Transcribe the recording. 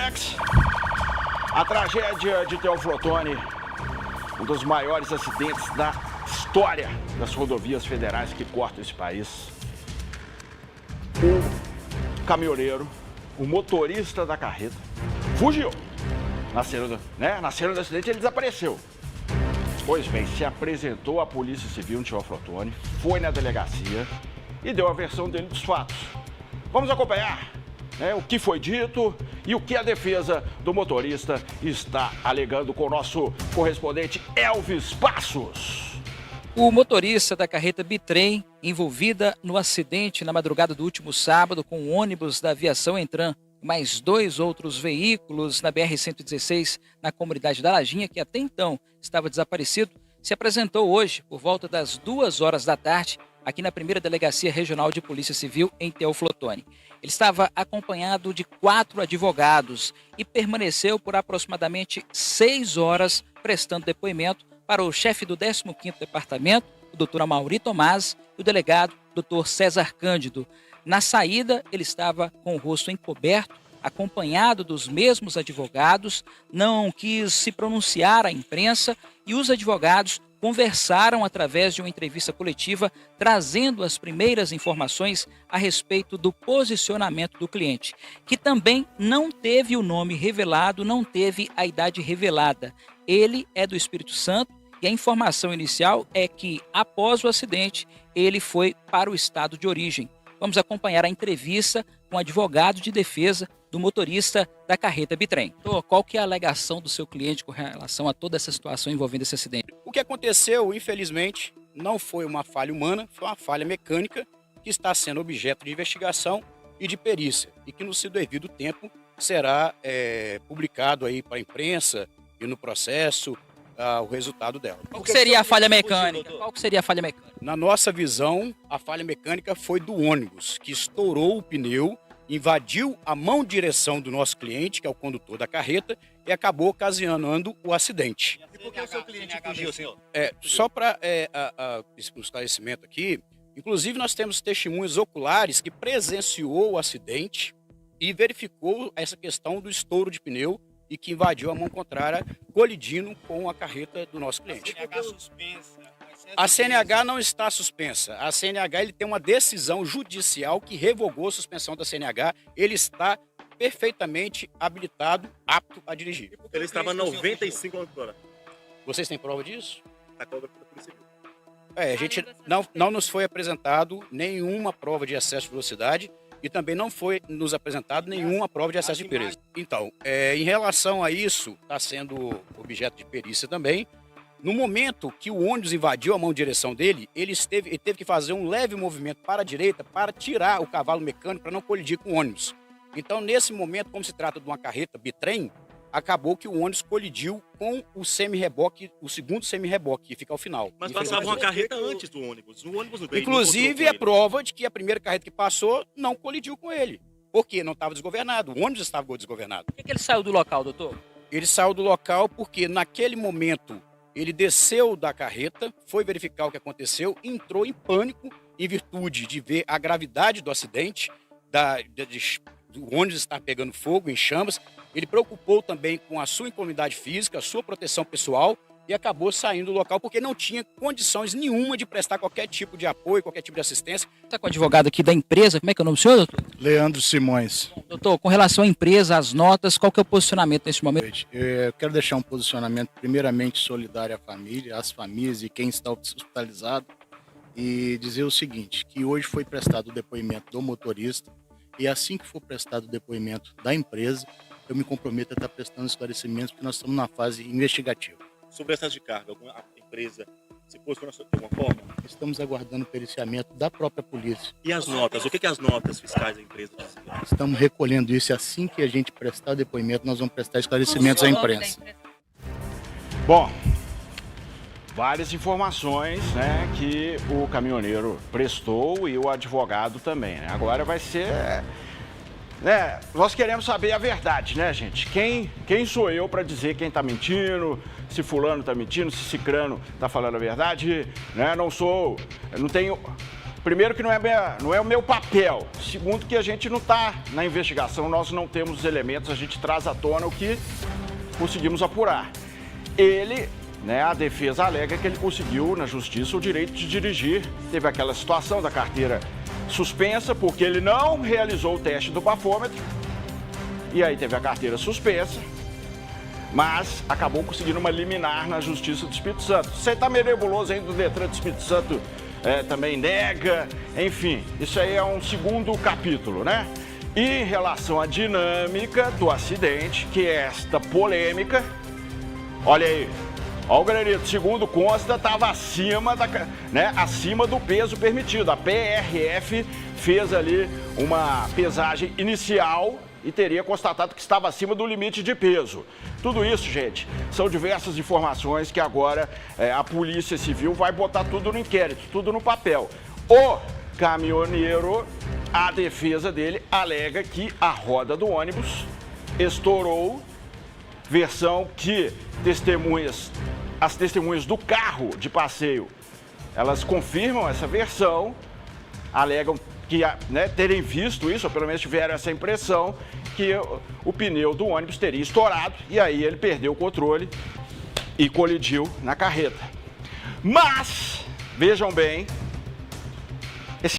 Alex. A tragédia de Teoflotone, um dos maiores acidentes da história das rodovias federais que cortam esse país. O caminhoneiro, o motorista da carreta, fugiu. Na cena do acidente ele desapareceu. Pois bem, se apresentou à Polícia Civil em Teoflotone, foi na delegacia e deu a versão dele dos fatos. Vamos acompanhar o que foi dito e o que a defesa do motorista está alegando com o nosso correspondente Elvis Passos. O motorista da carreta Bitrem, envolvida no acidente na madrugada do último sábado com o ônibus da aviação Entran, mais 2 outros veículos na BR-116, na comunidade da Lajinha, que até então estava desaparecido, se apresentou hoje, por volta das 2 horas da tarde, aqui na primeira Delegacia Regional de Polícia Civil, em Teoflotone. Ele estava acompanhado de 4 advogados e permaneceu por aproximadamente 6 horas prestando depoimento para o chefe do 15º Departamento, o Dr. Amaury Tomás, e o delegado, Dr. César Cândido. Na saída, ele estava com o rosto encoberto, acompanhado dos mesmos advogados, não quis se pronunciar à imprensa e os advogados conversaram através de uma entrevista coletiva, trazendo as primeiras informações a respeito do posicionamento do cliente, que também não teve o nome revelado, não teve a idade revelada. Ele é do Espírito Santo e a informação inicial é que, após o acidente, ele foi para o estado de origem. Vamos acompanhar a entrevista com o advogado de defesa do motorista da carreta Bitrem. Qual que é a alegação do seu cliente com relação a toda essa situação envolvendo esse acidente? O que aconteceu, infelizmente, não foi uma falha humana, foi uma falha mecânica que está sendo objeto de investigação e de perícia e que no seu devido tempo será publicado aí para a imprensa e no processo o resultado dela. Qual que seria a falha mecânica? Qual que seria a falha mecânica? Na nossa visão, a falha mecânica foi do ônibus, que estourou o pneu, invadiu a mão direção do nosso cliente, que é o condutor da carreta, e acabou ocasionando o acidente. E por que o seu cliente fugiu, senhor? Só para um esclarecimento aqui, inclusive nós temos testemunhas oculares que presenciou o acidente e verificou essa questão do estouro de pneu e que invadiu a mão contrária, colidindo com a carreta do nosso cliente. A CNH não está suspensa. A CNH ele tem uma decisão judicial que revogou a suspensão da CNH. Ele está perfeitamente habilitado, apto a dirigir. Ele estava 95 km/h. Vocês têm prova disso? Está cobrando pela Polícia Civil. A gente não nos foi apresentado nenhuma prova de excesso de velocidade e também não foi nos apresentado nenhuma prova de excesso de perícia. Então, em relação a isso, está sendo objeto de perícia também. No momento que o ônibus invadiu a mão direção dele, ele teve que fazer um leve movimento para a direita para tirar o cavalo mecânico para não colidir com o ônibus. Então, nesse momento, como se trata de uma carreta bitrem, acabou que o ônibus colidiu com o semi-reboque, o segundo semi-reboque, que fica ao final. Mas passava uma carreta antes do ônibus. O ônibus não veio. Inclusive, é prova de que a primeira carreta que passou não colidiu com ele. Porque não estava desgovernado. O ônibus estava desgovernado. Por que ele saiu do local, doutor? Ele saiu do local porque, naquele momento, ele desceu da carreta, foi verificar o que aconteceu, entrou em pânico em virtude de ver a gravidade do acidente, do ônibus estar pegando fogo, em chamas. Ele preocupou também com a sua incolumidade física, a sua proteção pessoal e acabou saindo do local porque não tinha condições nenhuma de prestar qualquer tipo de apoio, qualquer tipo de assistência. Está com o advogado aqui da empresa, como é que é o nome do senhor, doutor? Leandro Simões. Doutor, com relação à empresa, às notas, qual que é o posicionamento nesse momento? Eu quero deixar um posicionamento primeiramente solidário à família, às famílias e quem está hospitalizado e dizer o seguinte, que hoje foi prestado o depoimento do motorista e assim que for prestado o depoimento da empresa, eu me comprometo a estar prestando esclarecimentos porque nós estamos na fase investigativa. Sobre excesso de carga, alguma empresa se posicionou de alguma forma? Estamos aguardando o periciamento da própria polícia. E as notas? O que as notas fiscais da empresa dizem? Estamos recolhendo isso e assim que a gente prestar o depoimento, nós vamos prestar esclarecimentos à imprensa. Bom, várias informações, que o caminhoneiro prestou e o advogado também, Agora vai ser... nós queremos saber a verdade, gente? Quem sou eu para dizer quem está mentindo, se fulano está mentindo, se cicrano está falando a verdade, Não tenho primeiro que não é o meu papel. Segundo que a gente não está na investigação, nós não temos os elementos, a gente traz à tona o que conseguimos apurar. Ele, né, a defesa alega que ele conseguiu na justiça o direito de dirigir. Teve aquela situação da carteira suspensa porque ele não realizou o teste do bafômetro. E aí teve a carteira suspensa, mas acabou conseguindo uma liminar na Justiça do Espírito Santo. Você está meio nebuloso ainda do Detran do Espírito Santo, também nega, enfim, isso aí é um segundo capítulo, né? E em relação à dinâmica do acidente, que é esta polêmica, olha aí, ó, o granito, segundo consta, estava acima do peso permitido. A PRF fez ali uma pesagem inicial e teria constatado que estava acima do limite de peso. Tudo isso, gente, são diversas informações que agora a Polícia Civil vai botar tudo no inquérito, tudo no papel. O caminhoneiro, a defesa dele alega que a roda do ônibus estourou, versão que as testemunhas do carro de passeio, elas confirmam essa versão, alegam que terem visto isso, ou pelo menos tiveram essa impressão, que o pneu do ônibus teria estourado e aí ele perdeu o controle e colidiu na carreta. Mas, vejam bem,